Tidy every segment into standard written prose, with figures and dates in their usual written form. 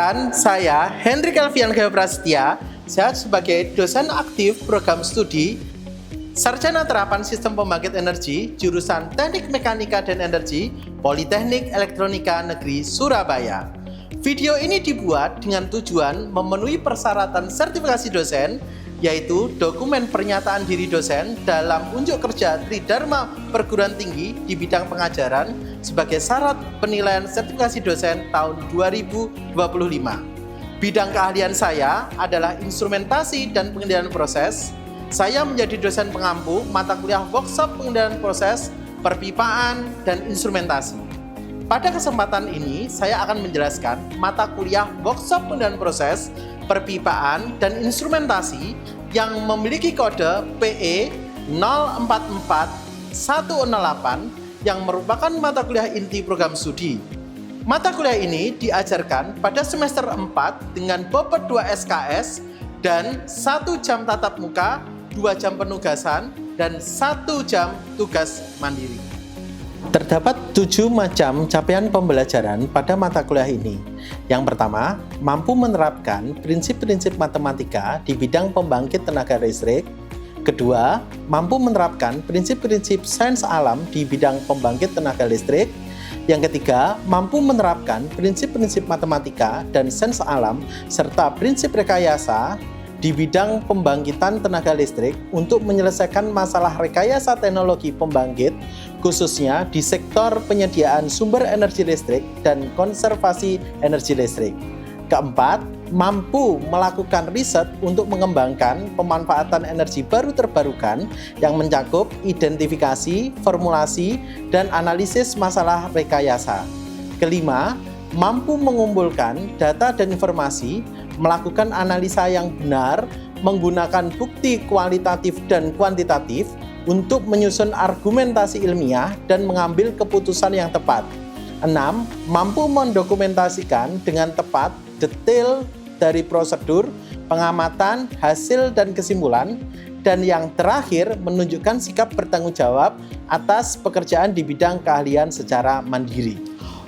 Perkenalkan, saya Hendrik Elvian Geoprastia. Saya sebagai dosen aktif program studi Sarjana Terapan Sistem Pembangkit Energi, jurusan Teknik Mekanika dan Energi, Politeknik Elektronika Negeri Surabaya. Video ini dibuat dengan tujuan memenuhi persyaratan sertifikasi dosen, yaitu dokumen pernyataan diri dosen dalam unjuk kerja Tridharma Perguruan Tinggi di bidang pengajaran sebagai syarat penilaian sertifikasi dosen tahun 2025. Bidang keahlian saya adalah instrumentasi dan pengendalian proses. Saya menjadi dosen pengampu mata kuliah workshop pengendalian proses, perpipaan, dan instrumentasi. Pada kesempatan ini, saya akan menjelaskan mata kuliah workshop pengendalian proses, perpipaan, dan instrumentasi yang memiliki kode PE 044108 yang merupakan mata kuliah inti program studi. Mata kuliah ini diajarkan pada semester 4 dengan bobot 2 SKS dan 1 jam tatap muka, 2 jam penugasan, dan 1 jam tugas mandiri. Terdapat 7 macam capaian pembelajaran pada mata kuliah ini. Yang pertama, mampu menerapkan prinsip-prinsip matematika di bidang pembangkit tenaga listrik. Kedua, mampu menerapkan prinsip-prinsip sains alam di bidang pembangkit tenaga listrik. Yang ketiga, mampu menerapkan prinsip-prinsip matematika dan sains alam serta prinsip rekayasa di bidang pembangkitan tenaga listrik untuk menyelesaikan masalah rekayasa teknologi pembangkit, khususnya di sektor penyediaan sumber energi listrik dan konservasi energi listrik. Keempat, mampu melakukan riset untuk mengembangkan pemanfaatan energi baru terbarukan yang mencakup identifikasi, formulasi, dan analisis masalah rekayasa. Kelima, mampu mengumpulkan data dan informasi, melakukan analisa yang benar, menggunakan bukti kualitatif dan kuantitatif untuk menyusun argumentasi ilmiah dan mengambil keputusan yang tepat. 6. Mampu mendokumentasikan dengan tepat detail dari prosedur, pengamatan, hasil, dan kesimpulan. Dan yang terakhir, menunjukkan sikap bertanggung jawab atas pekerjaan di bidang keahlian secara mandiri.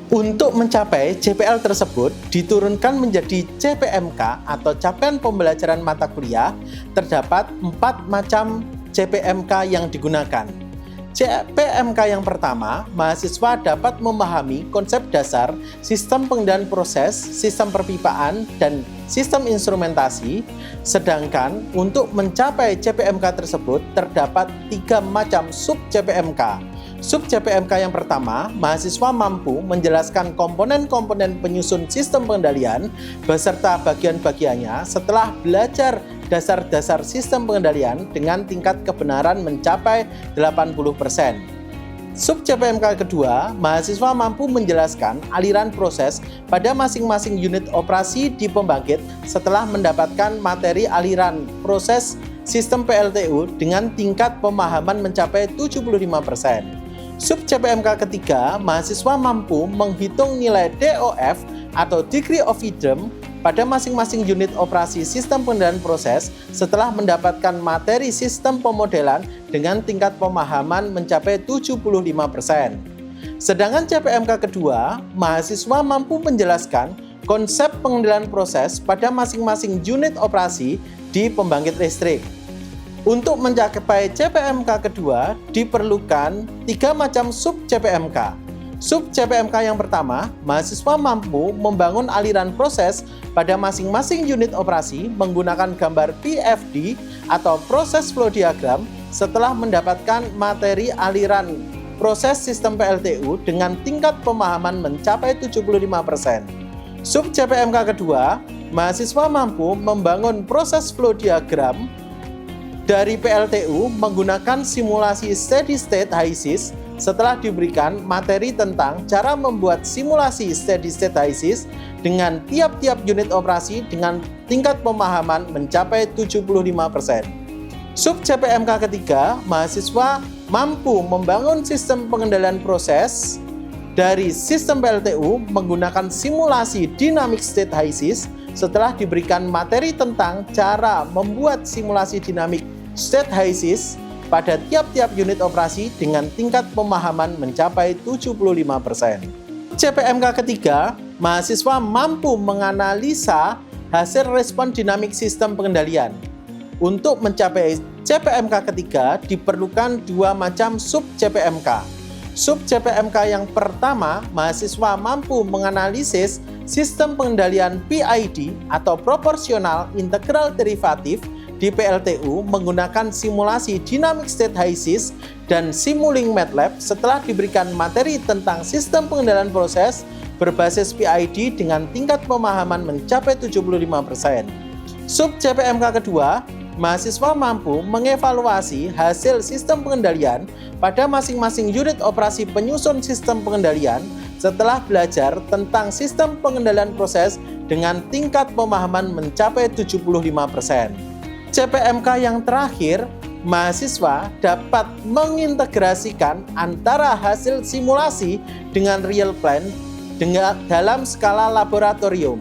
Untuk mencapai CPL tersebut, diturunkan menjadi CPMK atau capaian pembelajaran mata kuliah. Terdapat 4 macam CPMK yang digunakan. CPMK yang pertama, mahasiswa dapat memahami konsep dasar sistem pengendalian proses, sistem perpipaan, dan sistem instrumentasi. Sedangkan untuk mencapai CPMK tersebut, terdapat 3 macam sub-CPMK. Sub-CPMK yang pertama, mahasiswa mampu menjelaskan komponen-komponen penyusun sistem pengendalian beserta bagian-bagiannya setelah belajar dasar-dasar sistem pengendalian dengan tingkat kebenaran mencapai 80%. Sub-CPMK kedua, mahasiswa mampu menjelaskan aliran proses pada masing-masing unit operasi di pembangkit setelah mendapatkan materi aliran proses sistem PLTU dengan tingkat pemahaman mencapai 75%. Sub-CPMK ketiga, mahasiswa mampu menghitung nilai DOF atau Degree of Freedom pada masing-masing unit operasi sistem pengendalian proses setelah mendapatkan materi sistem pemodelan dengan tingkat pemahaman mencapai 75%. Sedangkan CPMK kedua, mahasiswa mampu menjelaskan konsep pengendalian proses pada masing-masing unit operasi di pembangkit listrik. Untuk mencapai CPMK kedua, diperlukan 3 macam sub-CPMK. Sub-CPMK yang pertama, mahasiswa mampu membangun aliran proses pada masing-masing unit operasi menggunakan gambar PFD atau Process Flow Diagram setelah mendapatkan materi aliran proses sistem PLTU dengan tingkat pemahaman mencapai 75%. Sub-CPMK kedua, mahasiswa mampu membangun Process Flow Diagram dari PLTU menggunakan simulasi steady state HYSYS setelah diberikan materi tentang cara membuat simulasi steady state HYSYS dengan tiap-tiap unit operasi dengan tingkat pemahaman mencapai 75%. Sub-CPMK ketiga, mahasiswa mampu membangun sistem pengendalian proses dari sistem PLTU menggunakan simulasi dynamic state HYSYS setelah diberikan materi tentang cara membuat simulasi dynamic state HYSYS pada tiap-tiap unit operasi dengan tingkat pemahaman mencapai 75%. CPMK ketiga, mahasiswa mampu menganalisa hasil respon dinamik sistem pengendalian. Untuk mencapai CPMK ketiga diperlukan dua macam sub CPMK. Sub CPMK yang pertama, mahasiswa mampu menganalisis sistem pengendalian PID atau proporsional integral derivatif di PLTU menggunakan simulasi dynamic state HYSYS dan Simulink MATLAB setelah diberikan materi tentang sistem pengendalian proses berbasis PID dengan tingkat pemahaman mencapai 75%. Sub CPMK kedua, mahasiswa mampu mengevaluasi hasil sistem pengendalian pada masing-masing unit operasi penyusun sistem pengendalian setelah belajar tentang sistem pengendalian proses dengan tingkat pemahaman mencapai 75%. CPMK yang terakhir, mahasiswa dapat mengintegrasikan antara hasil simulasi dengan real plan dalam skala laboratorium.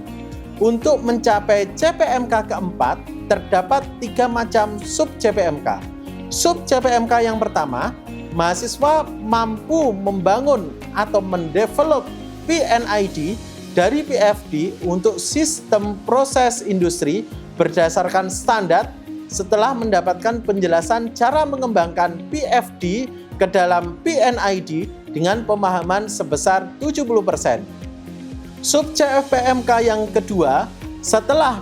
Untuk mencapai CPMK keempat, terdapat tiga macam sub CPMK. Sub CPMK yang pertama, mahasiswa mampu membangun atau mendevelop PNID dari PFD untuk sistem proses industri berdasarkan standar setelah mendapatkan penjelasan cara mengembangkan PFD ke dalam PNID dengan pemahaman sebesar 70%. Sub CPMK yang kedua, setelah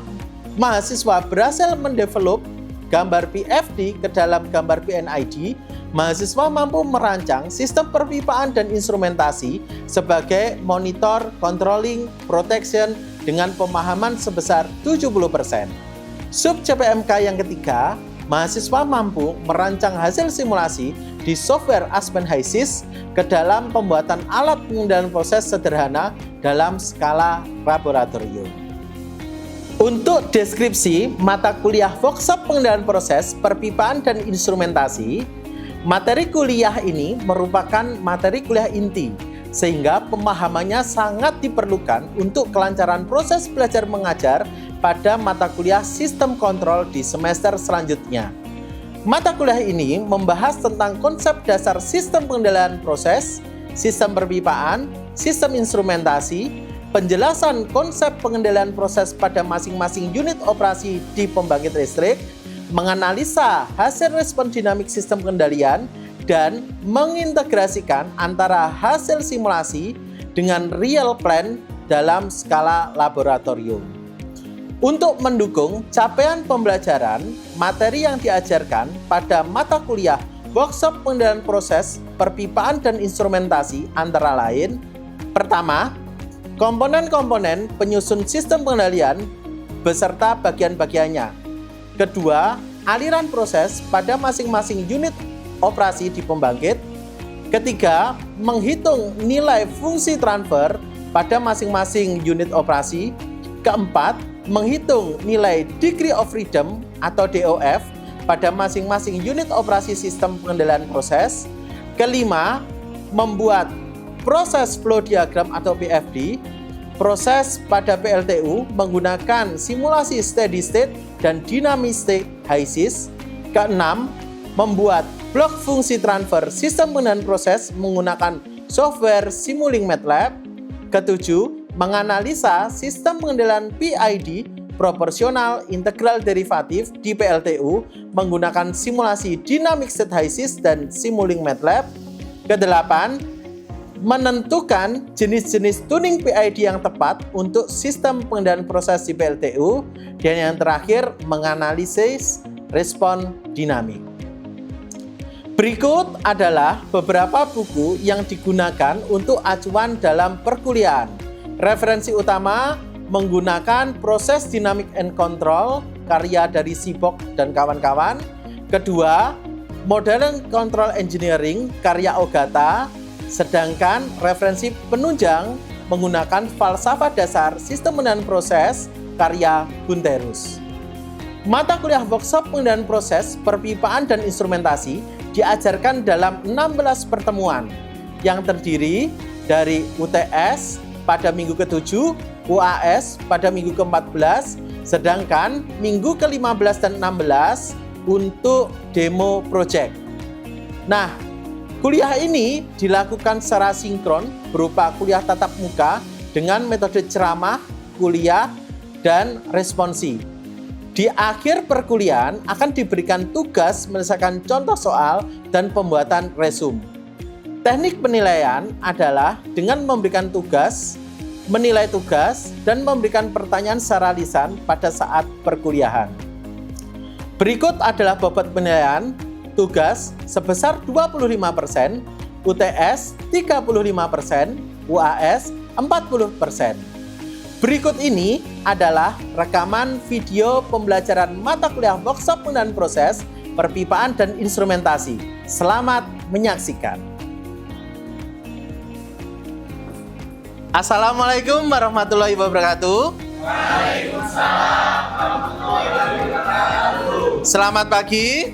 mahasiswa berhasil mendevelop gambar PFD ke dalam gambar PNID, mahasiswa mampu merancang sistem perpipaan dan instrumentasi sebagai monitor, controlling, protection dengan pemahaman sebesar 70%. Sub CPMK yang ketiga, mahasiswa mampu merancang hasil simulasi di software Aspen HYSYS ke dalam pembuatan alat pengendalian proses sederhana dalam skala laboratorium. Untuk deskripsi mata kuliah workshop pengendalian proses, perpipaan dan instrumentasi, materi kuliah ini merupakan materi kuliah inti, sehingga pemahamannya sangat diperlukan untuk kelancaran proses belajar mengajar pada mata kuliah sistem kontrol di semester selanjutnya. Mata kuliah ini membahas tentang konsep dasar sistem pengendalian proses, sistem perpipaan, sistem instrumentasi, penjelasan konsep pengendalian proses pada masing-masing unit operasi di pembangkit listrik, menganalisa hasil respon dinamik sistem pengendalian, dan mengintegrasikan antara hasil simulasi dengan real plan dalam skala laboratorium. Untuk mendukung capaian pembelajaran, materi yang diajarkan pada mata kuliah workshop pengendalian proses, perpipaan dan instrumentasi antara lain: pertama, komponen-komponen penyusun sistem pengendalian beserta bagian-bagiannya. Kedua, aliran proses pada masing-masing unit operasi di pembangkit. Ketiga, menghitung nilai fungsi transfer pada masing-masing unit operasi. Keempat, menghitung nilai degree of freedom atau DOF pada masing-masing unit operasi sistem pengendalian proses. Kelima, membuat proses flow diagram atau PFD, proses pada PLTU menggunakan simulasi steady state dan dynamic state HYSYS. Keenam, membuat blok fungsi transfer sistem pengendalian proses menggunakan software Simulink MATLAB. Ketujuh, menganalisa sistem pengendalian PID proporsional integral derivatif di PLTU menggunakan simulasi dynamic state HYSYS dan Simulink MATLAB. Kedelapan, menentukan jenis-jenis tuning PID yang tepat untuk sistem pengendalian proses di PLTU. Dan yang terakhir, menganalisis respon dinamik. Berikut adalah beberapa buku yang digunakan untuk acuan dalam perkuliahan. Referensi utama menggunakan Proses Dynamic and Control karya dari Seaborg dan kawan-kawan. Kedua, Modern Control Engineering karya Ogata. Sedangkan referensi penunjang menggunakan Falsafah Dasar Sistem Pengendalian Proses karya Gunterus. Mata kuliah workshop pengendalian proses, perpipaan dan instrumentasi diajarkan dalam 16 pertemuan yang terdiri dari UTS pada minggu ke-7, UAS pada minggu ke-14, sedangkan minggu ke-15 dan 16 untuk demo project. Nah, kuliah ini dilakukan secara sinkron berupa kuliah tatap muka dengan metode ceramah, kuliah, dan responsi. Di akhir perkuliahan akan diberikan tugas menyelesaikan contoh soal dan pembuatan resume. Teknik penilaian adalah dengan memberikan tugas, menilai tugas, dan memberikan pertanyaan secara lisan pada saat perkuliahan. Berikut adalah bobot penilaian tugas sebesar 25%, UTS 35%, UAS 40%. Berikut ini adalah rekaman video pembelajaran mata kuliah workshop pengendalian proses, perpipaan, dan instrumentasi. Selamat menyaksikan. Assalamualaikum warahmatullahi wabarakatuh. Waalaikumsalam warahmatullahi wabarakatuh. Selamat pagi.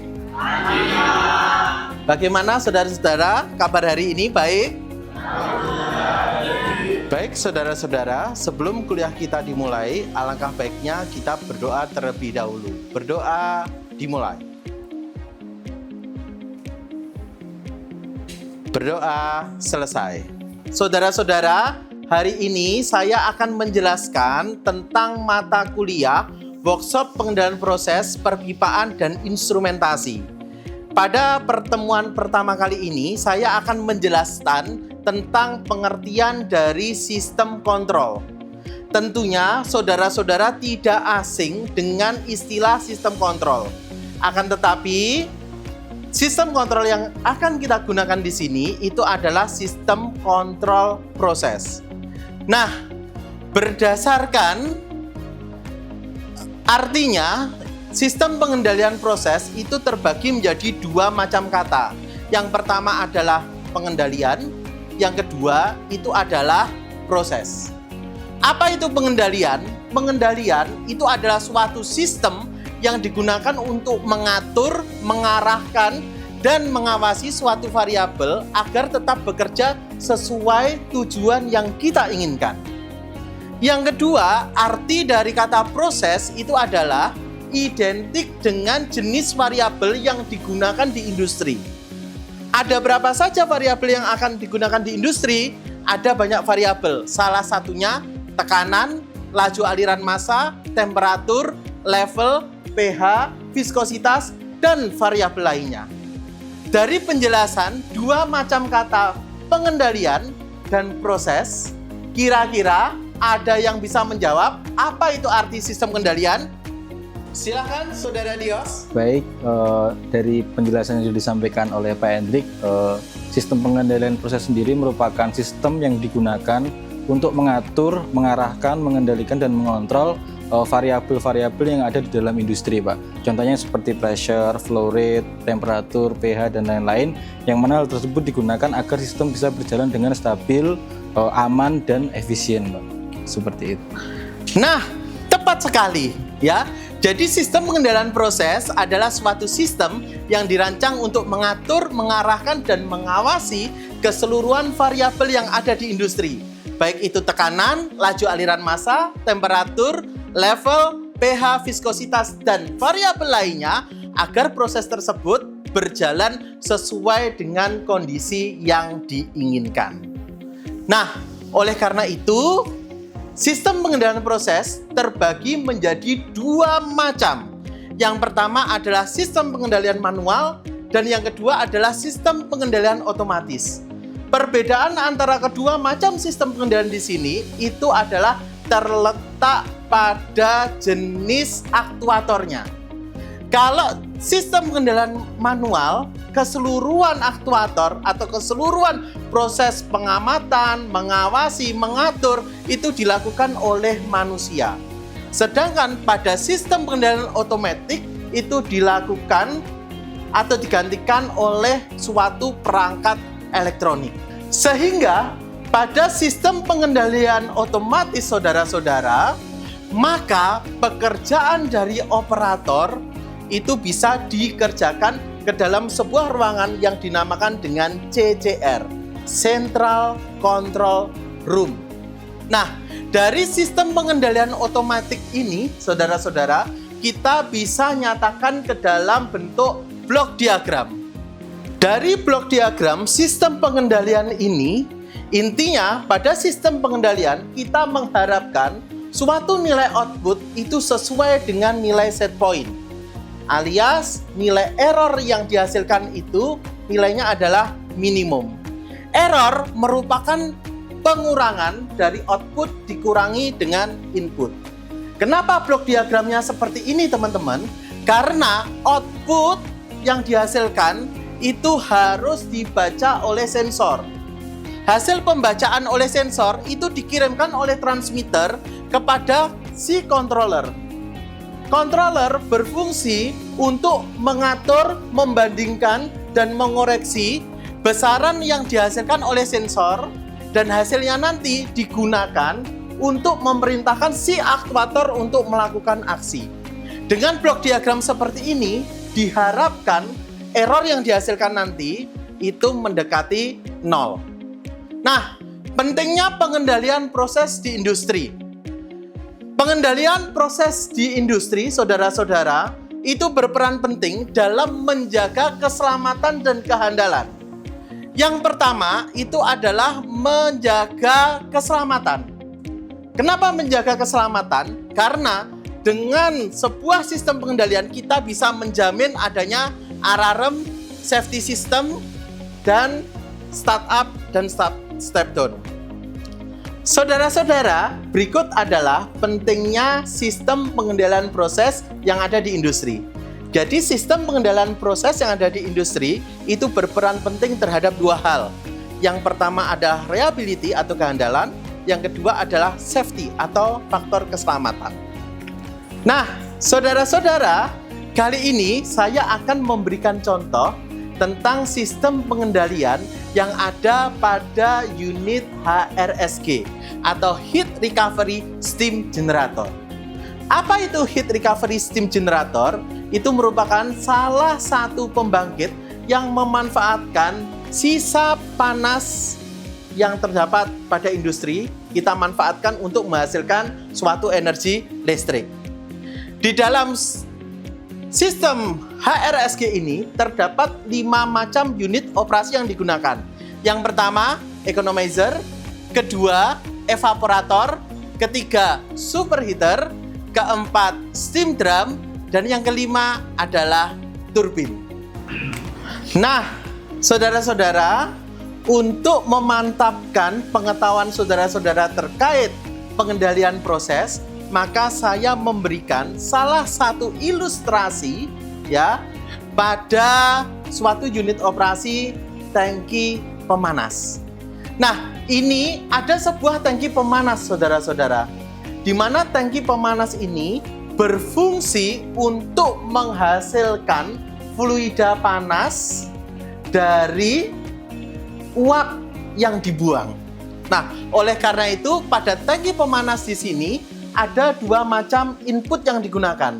Bagaimana saudara-saudara kabar hari ini? Baik? Baik saudara-saudara, sebelum kuliah kita dimulai, alangkah baiknya kita berdoa terlebih dahulu. Berdoa dimulai. Berdoa selesai. Saudara-saudara, hari ini saya akan menjelaskan tentang mata kuliah workshop pengendalian proses, perpipaan, dan instrumentasi. Pada pertemuan pertama kali ini, saya akan menjelaskan tentang pengertian dari sistem kontrol. Tentunya saudara-saudara tidak asing dengan istilah sistem kontrol. Akan tetapi, sistem kontrol yang akan kita gunakan di sini itu adalah sistem kontrol proses. Nah, berdasarkan artinya, sistem pengendalian proses itu terbagi menjadi dua macam kata. Yang pertama adalah pengendalian, yang kedua itu adalah proses. Apa itu pengendalian? Pengendalian itu adalah suatu sistem yang digunakan untuk mengatur, mengarahkan, dan mengawasi suatu variabel agar tetap bekerja sesuai tujuan yang kita inginkan. Yang kedua, arti dari kata proses itu adalah identik dengan jenis variabel yang digunakan di industri. Ada berapa saja variabel yang akan digunakan di industri? Ada banyak variabel. Salah satunya tekanan, laju aliran massa, temperatur, level, pH, viskositas, dan variabel lainnya. Dari penjelasan dua macam kata pengendalian dan proses, kira-kira ada yang bisa menjawab apa itu arti sistem kendalian? Silakan Saudara Dios. Baik, dari penjelasan yang sudah disampaikan oleh Pak Hendrik, sistem pengendalian proses sendiri merupakan sistem yang digunakan untuk mengatur, mengarahkan, mengendalikan, dan mengontrol variabel-variabel yang ada di dalam industri, Pak. Contohnya seperti pressure, flow rate, temperatur, pH, dan lain-lain, yang mana hal tersebut digunakan agar sistem bisa berjalan dengan stabil, aman, dan efisien, Pak. Seperti itu. Nah, tepat sekali, ya. Jadi sistem pengendalian proses adalah suatu sistem yang dirancang untuk mengatur, mengarahkan, dan mengawasi keseluruhan variabel yang ada di industri. Baik itu tekanan, laju aliran massa, temperatur, level, pH, viskositas, dan variabel lainnya agar proses tersebut berjalan sesuai dengan kondisi yang diinginkan. Nah, oleh karena itu, sistem pengendalian proses terbagi menjadi dua macam. Yang pertama adalah sistem pengendalian manual dan yang kedua adalah sistem pengendalian otomatis. Perbedaan antara kedua macam sistem pengendalian di sini itu adalah terletak pada jenis aktuatornya. Kalau sistem pengendalian manual, keseluruhan aktuator atau keseluruhan proses pengamatan, mengawasi, mengatur itu dilakukan oleh manusia. Sedangkan pada sistem pengendalian otomatis itu dilakukan atau digantikan oleh suatu perangkat elektronik. Sehingga pada sistem pengendalian otomatis saudara-saudara, maka pekerjaan dari operator itu bisa dikerjakan ke dalam sebuah ruangan yang dinamakan dengan CCR, Central Control Room. Nah, dari sistem pengendalian otomatis ini, saudara-saudara, kita bisa nyatakan ke dalam bentuk blok diagram. Dari blok diagram sistem pengendalian ini Intinya, pada sistem pengendalian, kita mengharapkan suatu nilai output itu sesuai dengan nilai set point. Alias, nilai error yang dihasilkan itu nilainya adalah minimum. Error merupakan pengurangan dari output dikurangi dengan input. Kenapa blok diagramnya seperti ini, teman-teman? Karena output yang dihasilkan itu harus dibaca oleh sensor. Hasil pembacaan oleh sensor itu dikirimkan oleh transmitter kepada si controller. Controller berfungsi untuk mengatur, membandingkan, dan mengoreksi besaran yang dihasilkan oleh sensor, dan hasilnya nanti digunakan untuk memerintahkan si aktuator untuk melakukan aksi. Dengan blok diagram seperti ini, diharapkan error yang dihasilkan nanti itu mendekati 0. Nah, pentingnya pengendalian proses di industri. Pengendalian proses di industri, saudara-saudara, itu berperan penting dalam menjaga keselamatan dan kehandalan. Yang pertama itu adalah menjaga keselamatan. Kenapa menjaga keselamatan? Karena dengan sebuah sistem pengendalian kita bisa menjamin adanya alarm, safety system, dan startup dan step down. Saudara-saudara, berikut adalah pentingnya sistem pengendalian proses yang ada di industri. Jadi sistem pengendalian proses yang ada di industri itu berperan penting terhadap dua hal. Yang pertama adalah reliability atau kehandalan, yang kedua adalah safety atau faktor keselamatan. Nah, saudara-saudara, kali ini saya akan memberikan contoh tentang sistem pengendalian yang ada pada unit HRSG atau Heat Recovery Steam Generator. Apa itu Heat Recovery Steam Generator? Itu merupakan salah satu pembangkit yang memanfaatkan sisa panas yang terdapat pada industri, kita manfaatkan untuk menghasilkan suatu energi listrik. Di dalam sistem HRSG ini terdapat 5 macam unit operasi yang digunakan. Yang pertama, economizer, kedua, evaporator, ketiga, superheater, keempat, steam drum, dan yang kelima adalah turbin. Nah, saudara-saudara, untuk memantapkan pengetahuan saudara-saudara terkait pengendalian proses, maka saya memberikan salah satu ilustrasi ya pada suatu unit operasi tangki pemanas. Nah, ini ada sebuah tangki pemanas, saudara-saudara, di mana tangki pemanas ini berfungsi untuk menghasilkan fluida panas dari uap yang dibuang. Nah, oleh karena itu pada tangki pemanas di sini ada 2 macam input yang digunakan.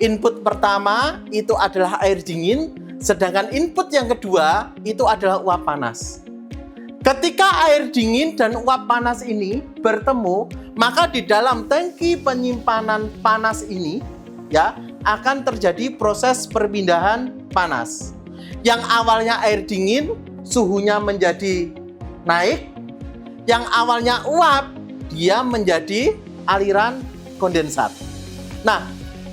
Input pertama itu adalah air dingin, sedangkan input yang kedua itu adalah uap panas. Ketika air dingin dan uap panas ini bertemu, maka di dalam tangki penyimpanan panas ini ya akan terjadi proses perpindahan panas. Yang awalnya air dingin, suhunya menjadi naik. Yang awalnya uap, dia menjadi aliran kondensat. Nah,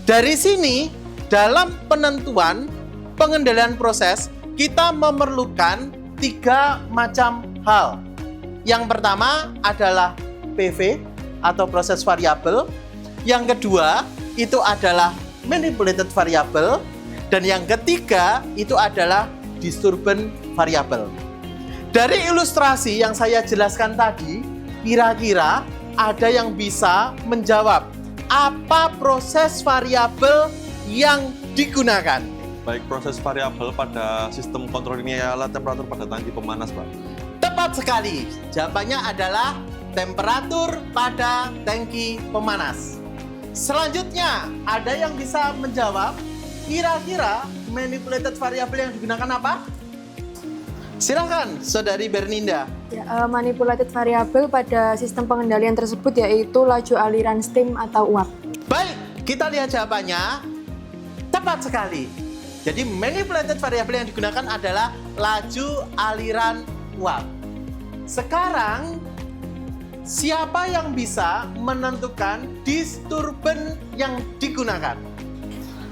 dari sini dalam penentuan pengendalian proses kita memerlukan 3 macam hal. Yang pertama adalah PV atau proses variabel. Yang kedua itu adalah manipulated variable, dan yang ketiga itu adalah disturbance variable. Dari ilustrasi yang saya jelaskan tadi, kira-kira ada yang bisa menjawab apa proses variabel yang digunakan? Baik, proses variabel pada sistem kontrol ini adalah temperatur pada tangki pemanas, Pak. Tepat sekali. Jawabannya adalah temperatur pada tangki pemanas. Selanjutnya, ada yang bisa menjawab kira-kira manipulated variable yang digunakan apa? Silakan, Saudari Berninda. Ya, manipulated variable pada sistem pengendalian tersebut yaitu laju aliran steam atau uap. Baik, kita lihat jawabannya. Tepat sekali. Jadi manipulated variable yang digunakan adalah laju aliran uap. sekarang siapa yang bisa menentukan disturban yang digunakan?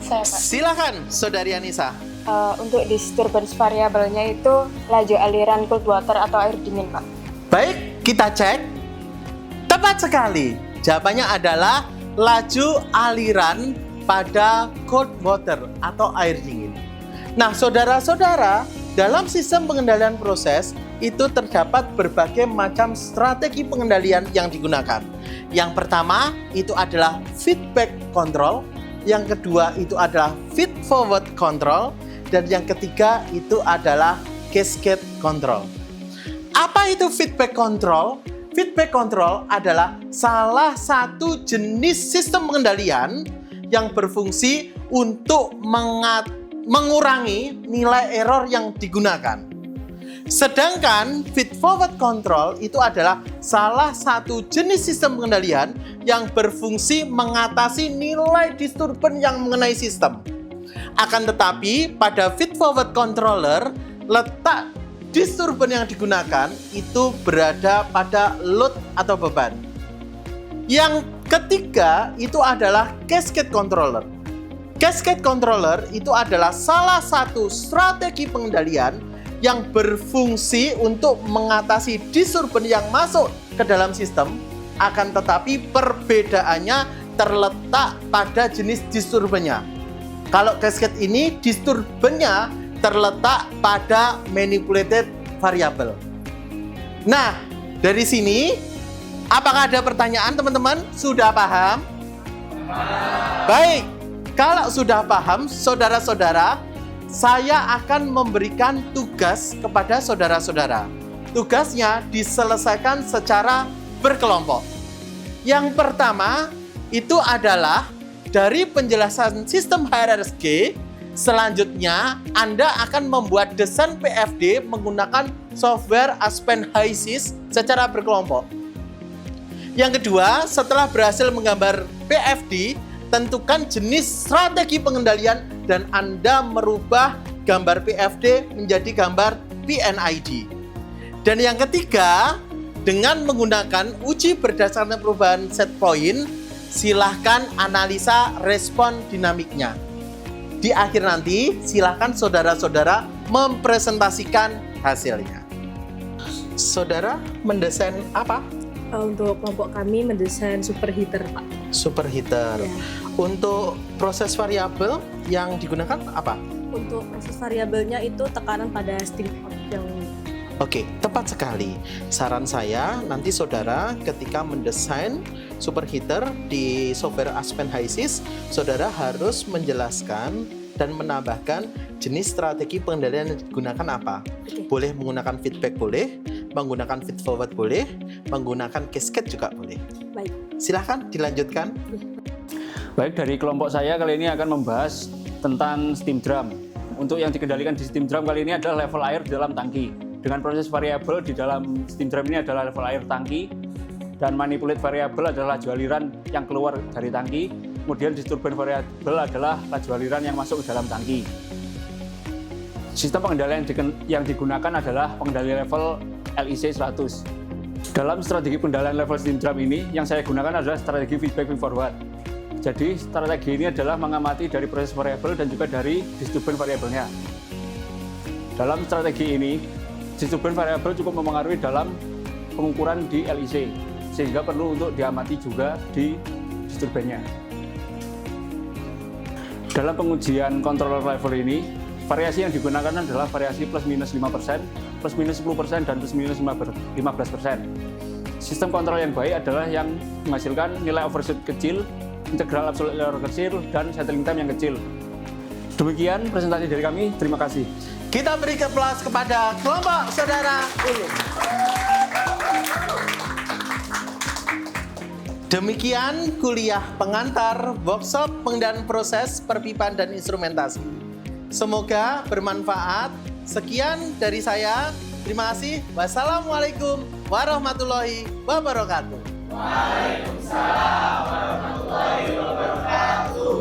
Saya, Pak. Silakan, Saudari Anissa. Untuk disturbance variabelnya itu laju aliran cold water atau air dingin, Pak. Baik, kita cek. Tepat sekali. Jawabannya adalah laju aliran pada cold water atau air dingin. Nah, saudara-saudara, dalam sistem pengendalian proses itu terdapat berbagai macam strategi pengendalian yang digunakan. Yang pertama itu adalah feedback control, yang kedua itu adalah feed forward control, dan yang ketiga itu adalah cascade control. Apa itu feedback control? Feedback control adalah salah satu jenis sistem pengendalian yang berfungsi untuk mengurangi nilai error yang digunakan. Sedangkan feed forward control itu adalah salah satu jenis sistem pengendalian yang berfungsi mengatasi nilai disturban yang mengenai sistem. Akan tetapi pada feed forward controller, letak disturban yang digunakan itu berada pada load atau beban. Yang ketiga itu adalah cascade controller. Cascade controller itu adalah salah satu strategi pengendalian yang berfungsi untuk mengatasi disturban yang masuk ke dalam sistem, akan tetapi perbedaannya terletak pada jenis disturbannya. Kalau cascade ini disturbannya terletak pada manipulated variable. Nah, dari sini apakah ada pertanyaan teman-teman? Sudah paham? Baik, kalau sudah paham saudara-saudara, saya akan memberikan tugas kepada saudara-saudara. Tugasnya diselesaikan secara berkelompok. Yang pertama itu adalah dari penjelasan sistem hierarki. Selanjutnya, Anda akan membuat desain PFD menggunakan software Aspen HiSys secara berkelompok. Yang kedua, setelah berhasil menggambar PFD, tentukan jenis strategi pengendalian dan Anda merubah gambar PFD menjadi gambar PNID. Dan yang ketiga, dengan menggunakan uji berdasarkan perubahan set point, silahkan analisa respon dinamiknya. Di akhir nanti, silahkan saudara-saudara mempresentasikan hasilnya. Saudara mendesain apa? Untuk kelompok kami mendesain superheater, Pak. Superheater. Ya. Untuk proses variabel yang digunakan apa? Untuk proses variabelnya itu tekanan pada steam pot yang Oke, tepat sekali. Saran saya, nanti saudara ketika mendesain superheater di software Aspen HiSys, saudara harus menjelaskan dan menambahkan jenis strategi pengendalian yang digunakan apa. Oke. Boleh menggunakan feedback boleh, menggunakan feed forward boleh, menggunakan cascade juga boleh. baik. Silahkan dilanjutkan. Baik, dari kelompok saya kali ini akan membahas tentang steam drum. Untuk yang dikendalikan di steam drum kali ini adalah level air di dalam tangki. Dengan proses variabel di dalam steam drum ini adalah level air tangki, dan manipulate variabel adalah laju aliran yang keluar dari tangki. Kemudian disturban variabel adalah laju aliran yang masuk ke dalam tangki. Sistem pengendalian yang digunakan adalah pengendali level LIC 100. Dalam strategi pengendalian level steam drum ini, yang saya gunakan adalah strategi feedback feed forward. Jadi strategi ini adalah mengamati dari proses variabel dan juga dari disturban variabelnya. Dalam strategi ini, disturban variabel cukup mempengaruhi dalam pengukuran di LIC, sehingga perlu untuk diamati juga di disturbannya. Dalam pengujian controller level ini, variasi yang digunakan adalah variasi plus minus 5%, plus minus 10%, dan plus minus 15%. Sistem kontrol yang baik adalah yang menghasilkan nilai overshoot kecil, integral absolute error kecil, dan settling time yang kecil. Demikian presentasi dari kami, terima kasih. Kita beri aplaus kepada kelompok saudara ini. Demikian kuliah pengantar workshop pengendalian proses perpipaan dan instrumentasi. Semoga bermanfaat. Sekian dari saya. Terima kasih. Wassalamualaikum warahmatullahi wabarakatuh. Waalaikumsalam warahmatullahi wabarakatuh.